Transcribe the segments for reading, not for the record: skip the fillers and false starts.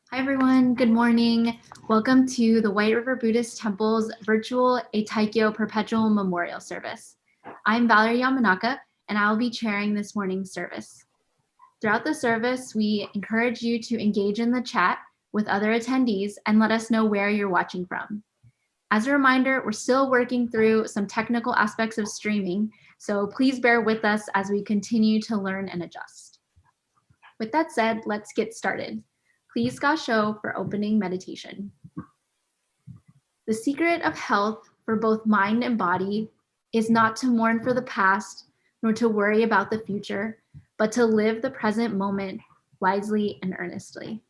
Hi, everyone. Good morning. Welcome to the White River Buddhist Temple's virtual Eitaikyo Perpetual Memorial Service. I'm Valerie Yamanaka, and I'll be chairing this morning's service. Throughout the service, we encourage you to engage in the chat with other attendees and let us know where you're watching from. As a reminder, we're still working through some technical aspects of streaming, so please bear with us as we continue to learn and adjust. With that said, let's get started. Please Gasho for opening meditation. The secret of health for both mind and body is not to mourn for the past, nor to worry about the future, but to live the present moment wisely and earnestly.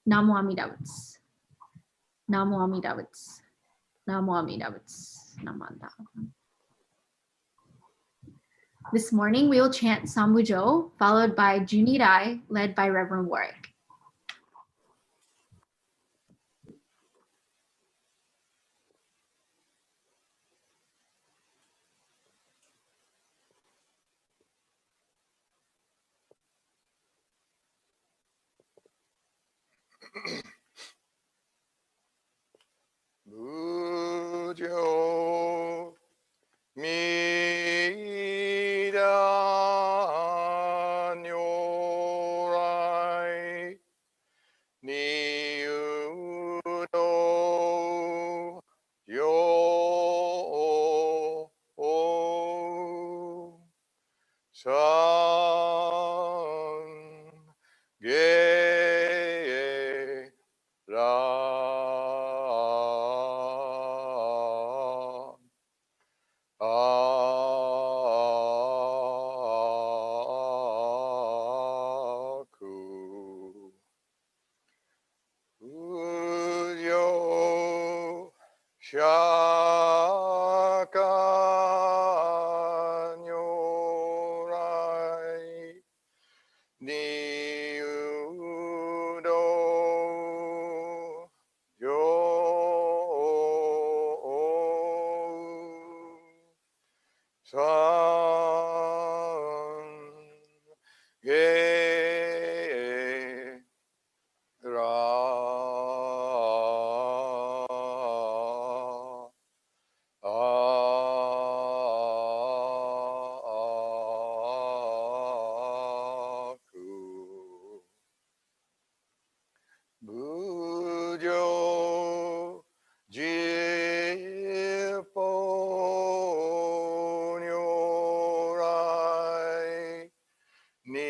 Namo Amida Butsu. Namo Amida Butsu. Namo Amida Butsu. Namanda. This morning we will chant Sambujo, followed by Junirai, led by Reverend Warwick. Bujo Mida Nyorai Niudo Yo San Ge Ra Shaka Nyorai Niudo Yo San Ge Bujo Jipo Nyorai Niudo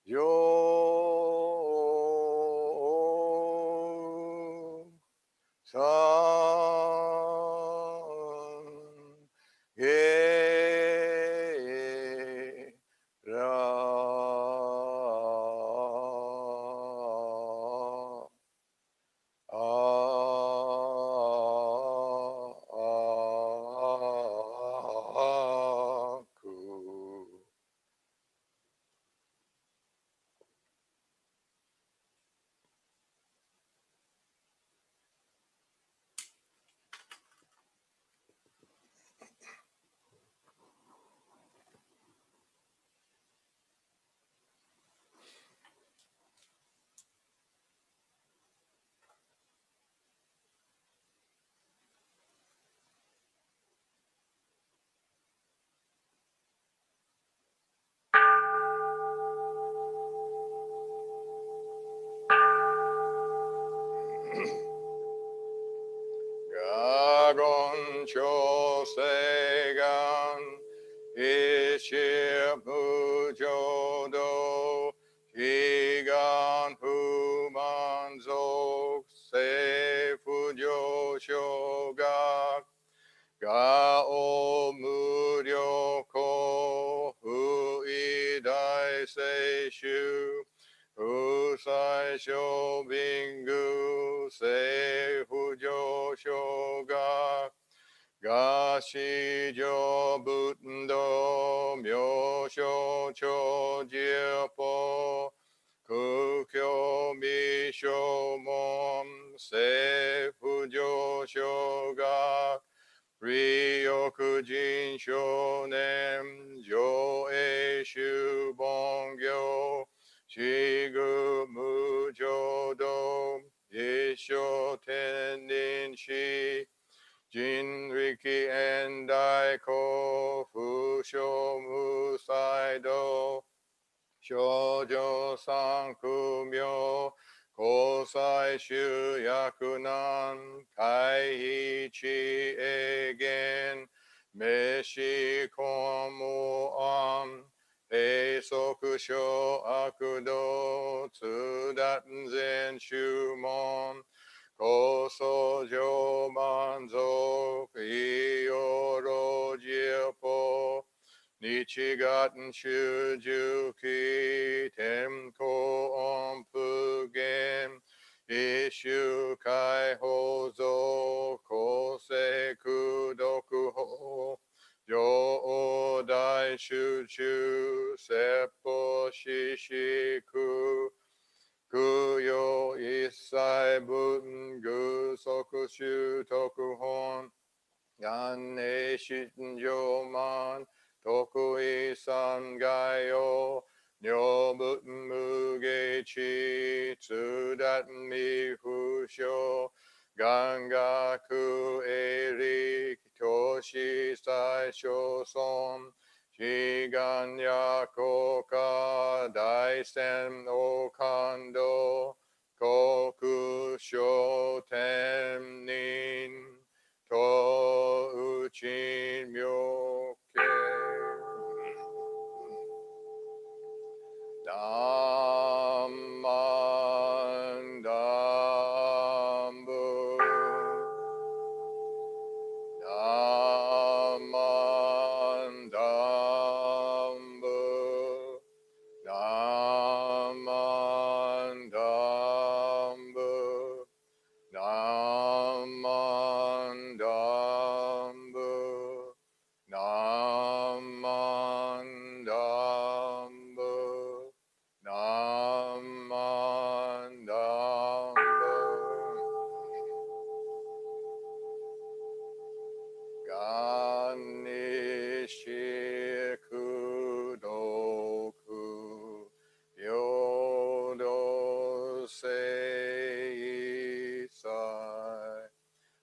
Yo San Ge Gagon Chosegan Ishimujodo Higan Humanzo Seifujo Shoga Gao Muryoko Huidai Seishu Usai Shobingu Seifujo Shoga Gashi Jo Bundo Myosho Cho Jiepo Kukyo Misho Mom Seifujo Shoga Ryokujin Shonen Jo Eishu Bongyo 上三苦名交際集約難回避地営言名詞公務案閉塞小悪道通達前注文高層上満足医療老人法日月主重期天候音符源一周解放増公正独法上大集中説法四式供養一切文具即習特本願寧信上満徳意三害を女文無下地通達未不詳願学営力教師最小尊志願や国家大戦を感動国書天人とうち妙見ダンマンダンブダンマンダンブダンマンダンブダンマンダンブダンマンダンブダンマンダンブガンニシクドク平等性祭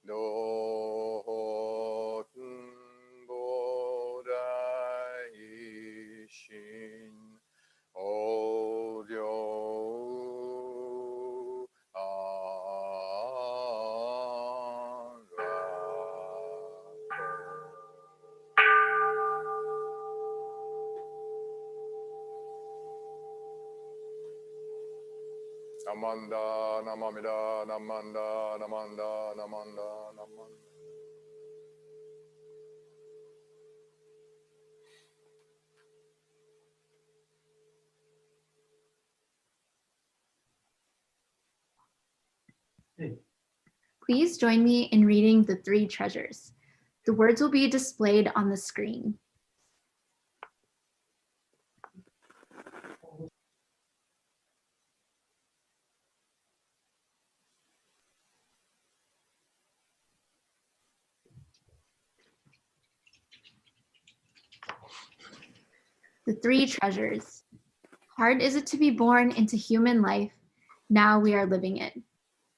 道本菩提心往生あらナマンダナマミダナマンダナマンダナマンダナマンダPlease join me in reading the three treasures. The words will be displayed on the screen. The three treasures. Hard is it to be born into human life. Now we are living it.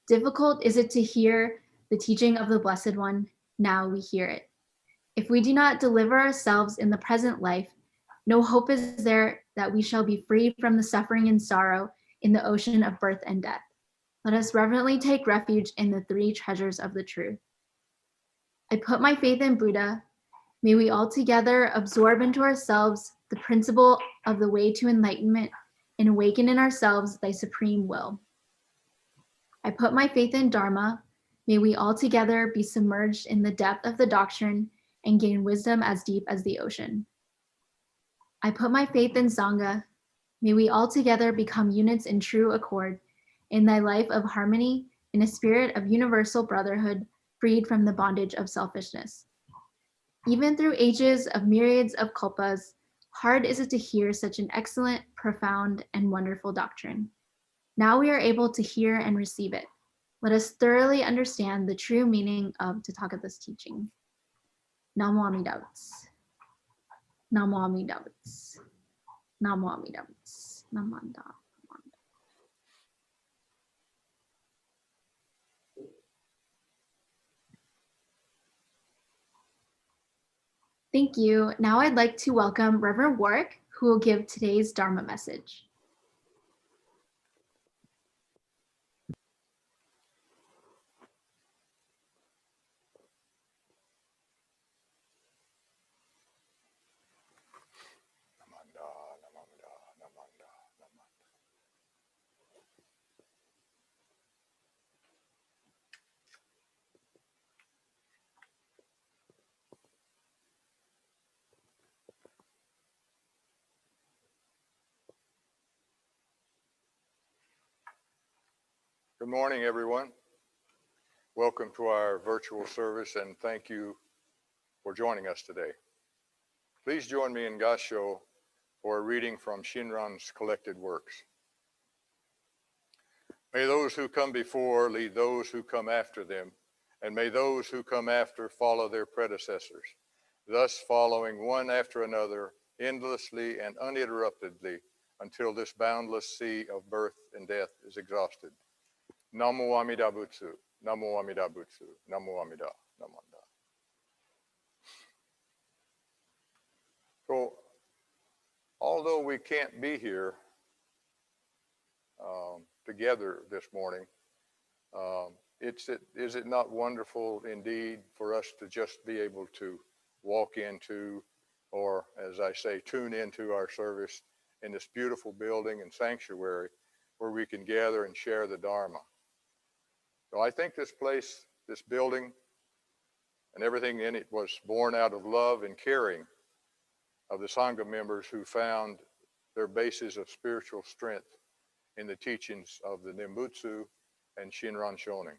Difficult is it to hear the teaching of the Blessed One. Now we hear it. If we do not deliver ourselves in the present life, no hope is there that we shall be free from the suffering and sorrow in the ocean of birth and death. Let us reverently take refuge in the three treasures of the truth. I put my faith in Buddha. May we all together absorb into ourselves the principle of the way to enlightenment and awaken in ourselves thy supreme will. I put my faith in Dharma. May we all together be submerged in the depth of the doctrine and gain wisdom as deep as the ocean. I put my faith in Sangha. May we all together become units in true accord in thy life of harmony in a spirit of universal brotherhood freed from the bondage of selfishness. Even through ages of myriads of kalpas, hard is it to hear such an excellent, profound, and wonderful doctrine. Now we are able to hear and receive it. Let us thoroughly understand the true meaning of Tathagata's teaching. Namo Amida Butsu. Namo Amida Butsu. Namo Amida Butsu. Namanda. Thank you. Now I'd like to welcome Reverend Warwick, who will give today's Dharma message. Good morning, everyone. Welcome to our virtual service, and thank you for joining us today. Please join me in Gassho for a reading from Shinran's collected works. May those who come before lead those who come after them, and may those who come after follow their predecessors, thus following one after another endlessly and uninterruptedly until this boundless sea of birth and death is exhausted. Namo Amida Butsu, Namo Amida Butsu, Namo Amida, Namanda. So, although we can't be here together this morning, is it not wonderful indeed for us to just be able to walk into, or as I say, tune into our service in this beautiful building and sanctuary where we can gather and share the Dharma. So I think this place, this building, and everything in it was born out of love and caring of the Sangha members who found their basis of spiritual strength in the teachings of the Nimbutsu and Shinran Shonin.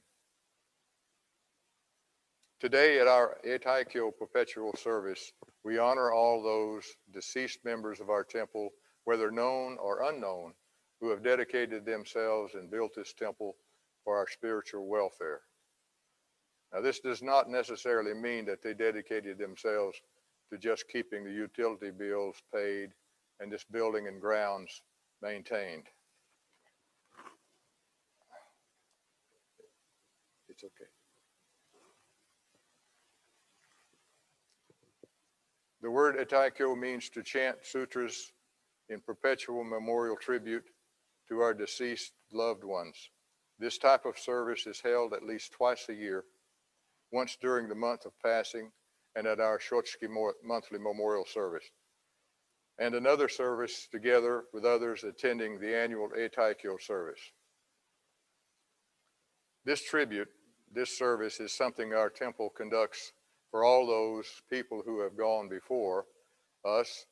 Today at our Eitaikyo Perpetual Service, we honor all those deceased members of our temple, whether known or unknown, who have dedicated themselves and built this temple for our spiritual welfare. Now, this does not necessarily mean that they dedicated themselves to just keeping the utility bills paid and this building and grounds maintained. It's okay. The word Eitaikyo means to chant sutras in perpetual memorial tribute to our deceased loved ones. This type of service is held at least twice a year, once during the month of passing and at our Shotsuki monthly memorial service, and another service together with others attending the annual Eitaikyo service. This tribute, this service is something our temple conducts for all those people who have gone before us,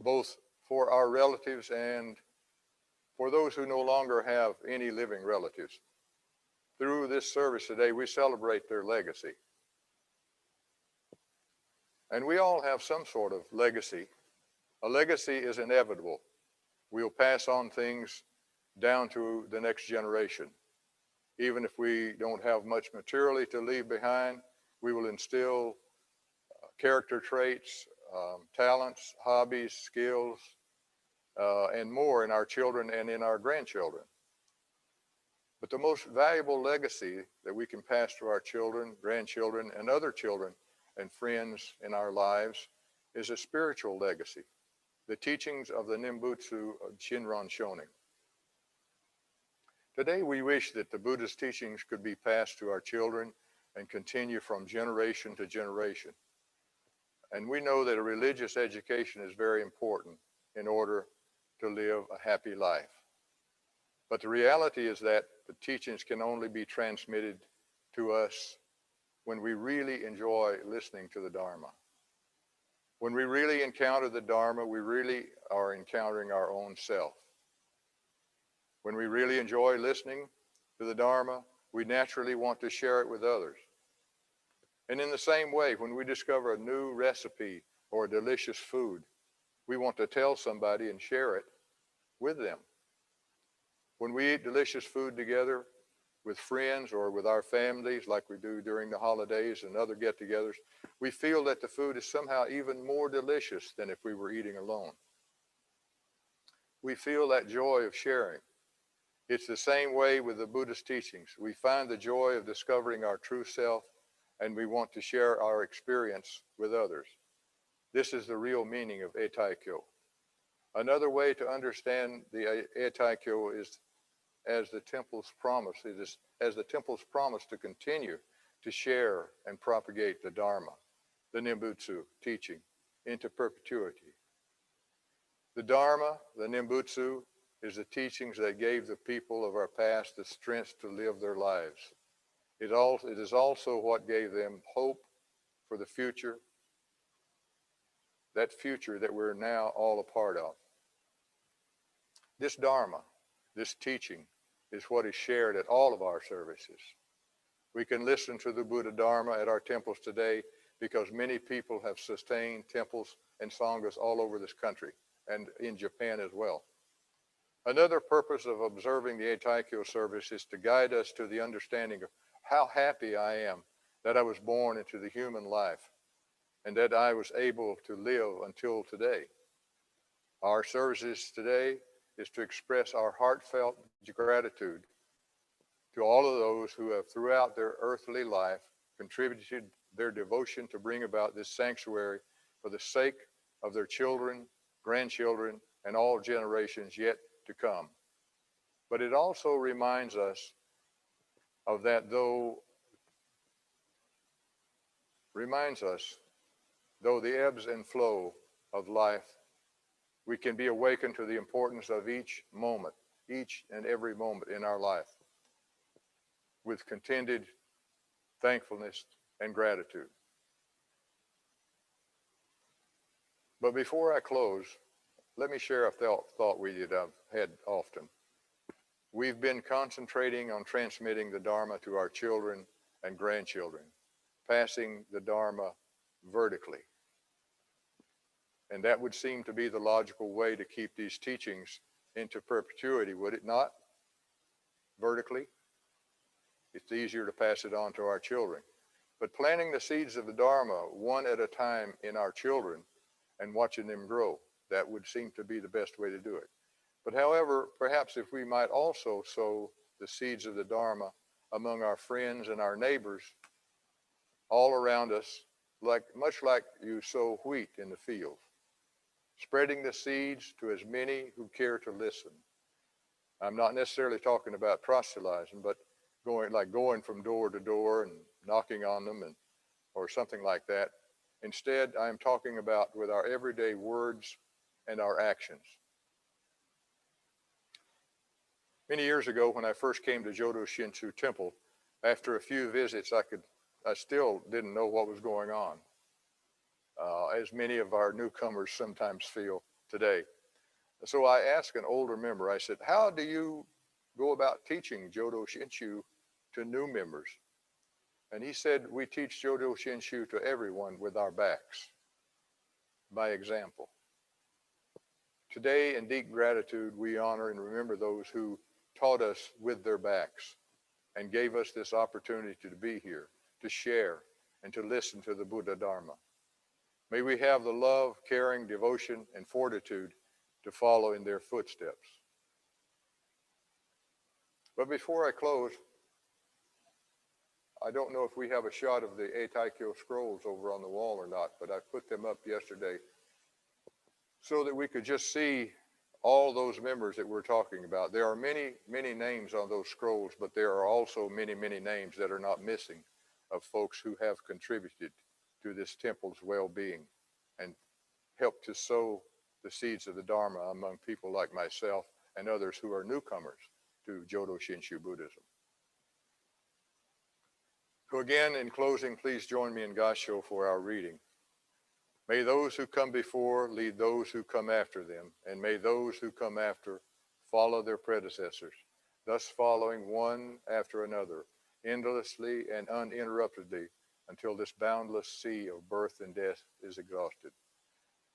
both for our relatives and for those who no longer have any living relatives. Through this service today, we celebrate their legacy. And we all have some sort of legacy. A legacy is inevitable. We'll pass on things down to the next generation. Even if we don't have much materially to leave behind, we will instill character traits, talents, hobbies, skills, and more in our children and in our grandchildren. But the most valuable legacy that we can pass to our children, grandchildren, and other children and friends in our lives is a spiritual legacy, the teachings of the Nimbutsu of Shinran Shonin. Today we wish that the Buddha's teachings could be passed to our children and continue from generation to generation. And we know that a religious education is very important in order to live a happy life. But the reality is that the teachings can only be transmitted to us when we really enjoy listening to the Dharma. When we really encounter the Dharma, we really are encountering our own self. When we really enjoy listening to the Dharma, we naturally want to share it with others. And in the same way, when we discover a new recipe or a delicious food, we want to tell somebody and share it with them. When we eat delicious food together with friends or with our families, like we do during the holidays and other get-togethers, we feel that the food is somehow even more delicious than if we were eating alone. We feel that joy of sharing. It's the same way with the Buddhist teachings. We find the joy of discovering our true self, and we want to share our experience with others. This is the real meaning of Eitaikyo. Another way to understand the Eitaikyo is as the temple's promise. It is as the temple's promise to continue to share and propagate the Dharma, the Nimbutsu teaching, into perpetuity. The Dharma, the Nimbutsu, is the teachings that gave the people of our past the strength to live their lives. It is also what gave them hope for the future, that future that we're now all a part of. This Dharma, this teaching, is what is shared at all of our services. We can listen to the Buddha Dharma at our temples today because many people have sustained temples and sanghas all over this country and in Japan as well. Another purpose of observing the Eitaikyo service is to guide us to the understanding of how happy I am that I was born into the human life and that I was able to live until today. Our services today is to express our heartfelt gratitude to all of those who have throughout their earthly life contributed their devotion to bring about this sanctuary for the sake of their children, grandchildren, and all generations yet to come. But it also reminds us of that though the ebbs and flow of life, we can be awakened to the importance of each moment, each and every moment in our life with contented thankfulness and gratitude. But before I close, let me share a thought with you that I've had often. We've been concentrating on transmitting the Dharma to our children and grandchildren, passing the Dharma vertically. And that would seem to be the logical way to keep these teachings into perpetuity, would it not? Vertically. It's easier to pass it on to our children. But planting the seeds of the Dharma one at a time in our children and watching them grow, that would seem to be the best way to do it. But however, perhaps if we might also sow the seeds of the Dharma among our friends and our neighbors all around us, much like you sow wheat in the field, spreading the seeds to as many who care to listen. I'm not necessarily talking about proselytizing, but going from door to door and knocking on them or something like that. Instead, I am talking about with our everyday words and our actions. Many years ago, when I first came to Jodo Shinshu Temple, after a few visits, I still didn't know what was going on, as many of our newcomers sometimes feel today. So I asked an older member, I said, how do you go about teaching Jodo Shinshu to new members? And he said, we teach Jodo Shinshu to everyone with our backs, by example. Today, in deep gratitude, we honor and remember those who taught us with their backs and gave us this opportunity to be here, to share, and to listen to the Buddha Dharma. May we have the love, caring, devotion, and fortitude to follow in their footsteps. But before I close, I don't know if we have a shot of the Eitaikyo scrolls over on the wall or not, but I put them up yesterday so that we could just see all those members that we're talking about. There are many, many names on those scrolls, but there are also many, many names that are not missing of folks who have contributed to this temple's well-being and helped to sow the seeds of the Dharma among people like myself and others who are newcomers to Jodo Shinshu Buddhism. So again, in closing, please join me in Gassho for our reading. May those who come before lead those who come after them, and may those who come after follow their predecessors, thus following one after another, endlessly and uninterruptedly, until this boundless sea of birth and death is exhausted.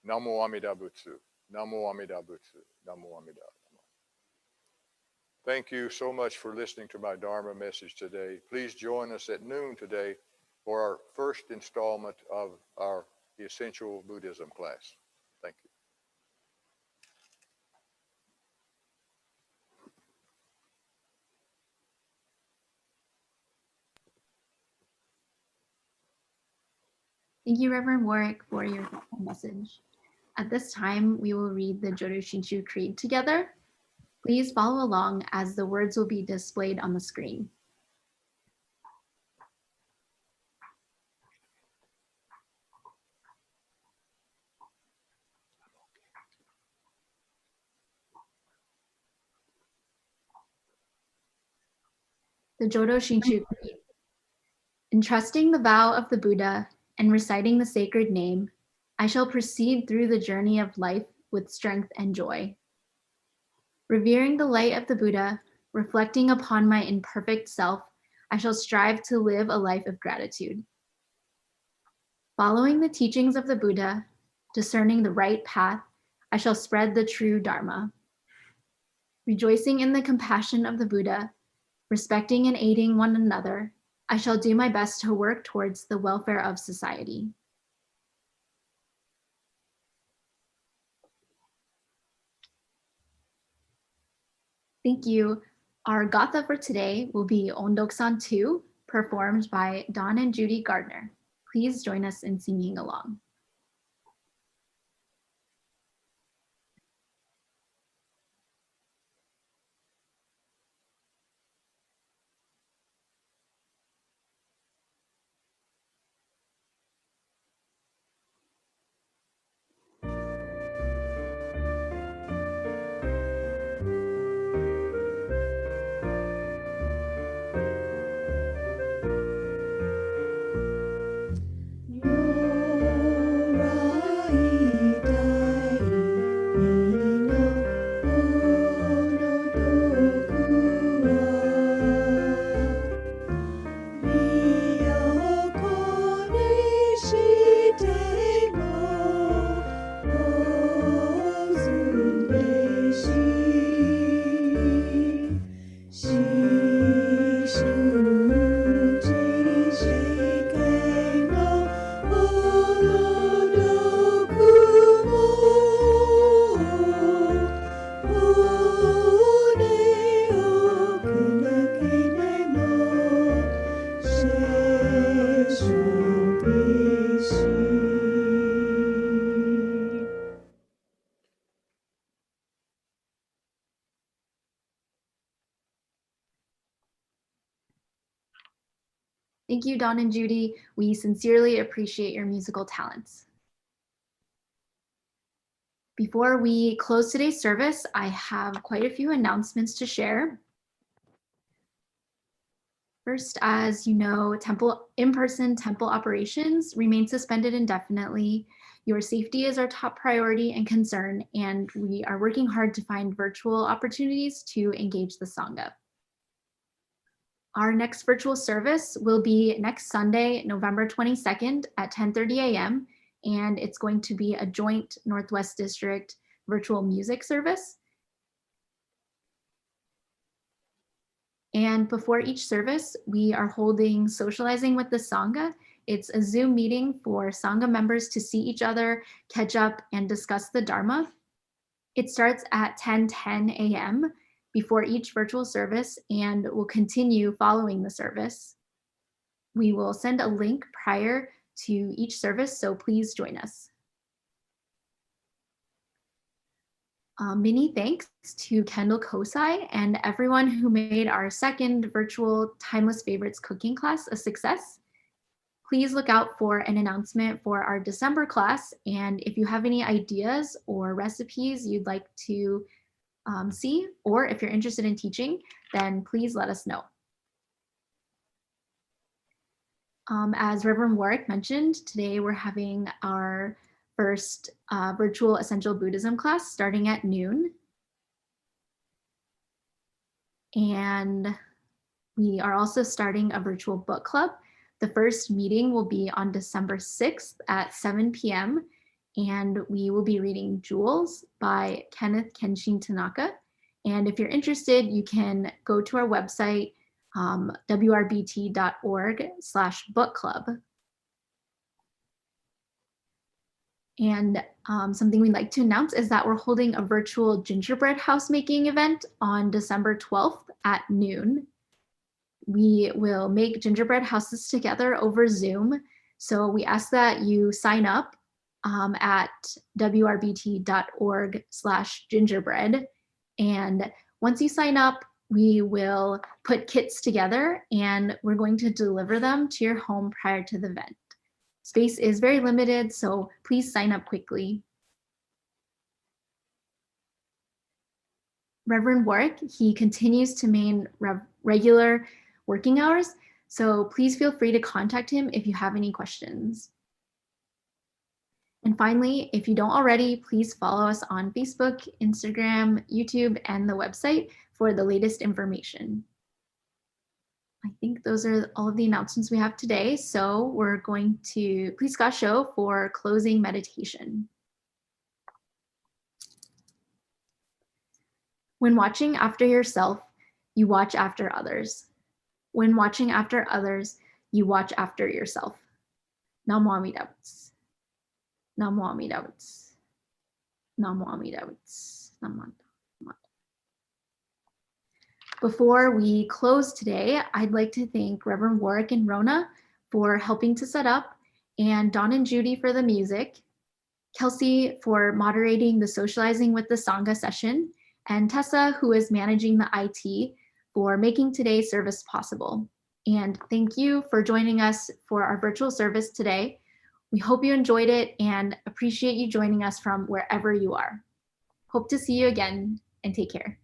Namo Amida Butsu, Namo Amida Butsu, Namo Amida. Thank you so much for listening to my Dharma message today. Please join us at noon today for our first installment of our Essential Buddhism class. Thank you. Thank you, Reverend Warwick, for your thoughtful message. At this time, we will read the Jodo Shinshu Creed together. Please follow along as the words will be displayed on the screen. The Jodo Shinshu Creed. Entrusting the vow of the Buddha and reciting the sacred name, I shall proceed through the journey of life with strength and joy. Revering the light of the Buddha, Reflecting upon my imperfect self, I shall strive to live a life of gratitude. Following the teachings of the Buddha, discerning the right path, I shall spread the true Dharma. Rejoicing in the compassion of the Buddha, respecting and aiding one another, I shall do my best to work towards the welfare of society. Thank you. Our Gatha for today will be Ondoksan 2, performed by Don and Judy Gardner. Please join us in singing along. Thank you, Don and Judy. We sincerely appreciate your musical talents. Before we close today's service, I have quite a few announcements to share. First, as you know, in-person temple operations remain suspended indefinitely. Your safety is our top priority and concern, and we are working hard to find virtual opportunities to engage the Sangha. Our next virtual service will be next Sunday, November 22nd at 10:30 a.m. and it's going to be a joint Northwest District virtual music service. And before each service, we are holding Socializing with the Sangha. It's a Zoom meeting for Sangha members to see each other, catch up, and discuss the Dharma. It starts at 10:10 a.m. before each virtual service and will continue following the service. We will send a link prior to each service, so please join us. Many thanks to Kendall Kosai and everyone who made our second virtual Timeless Favorites cooking class a success. Please look out for an announcement for our December class, and if you have any ideas or recipes you'd like to see, or if you're interested in teaching, then please let us know. As Reverend Warwick mentioned, today we're having our first virtual Essential Buddhism class starting at noon. And we are also starting a virtual book club. The first meeting will be on December 6th at 7 p.m. and we will be reading Jewels by Kenneth Kenshin Tanaka. And if you're interested, you can go to our website, wrbt.org/book club. And something we'd like to announce is that we're holding a virtual gingerbread house making event on December 12th at noon. We will make gingerbread houses together over Zoom. So we ask that you sign up at wrbt.org/gingerbread. And once you sign up, we will put kits together and we're going to deliver them to your home prior to the event. Space is very limited, so please sign up quickly. Reverend Warwick, he continues to maintain regular working hours, so please feel free to contact him if you have any questions. And finally, if you don't already, please follow us on Facebook, Instagram, YouTube, and the website for the latest information. I think those are all of the announcements we have today. So we're going to please Gasho for closing meditation. When watching after yourself, you watch after others. When watching after others, you watch after yourself. Namo Amida Butsu. Namo Amida Butsu. Namo Amida Butsu. Namo. Before we close today, I'd like to thank Reverend Warwick and Rona for helping to set up, and Dawn and Judy for the music, Kelsey for moderating the socializing with the Sangha session, and Tessa, who is managing the IT, for making today's service possible. And thank you for joining us for our virtual service today. We hope you enjoyed it and appreciate you joining us from wherever you are. Hope to see you again, and take care.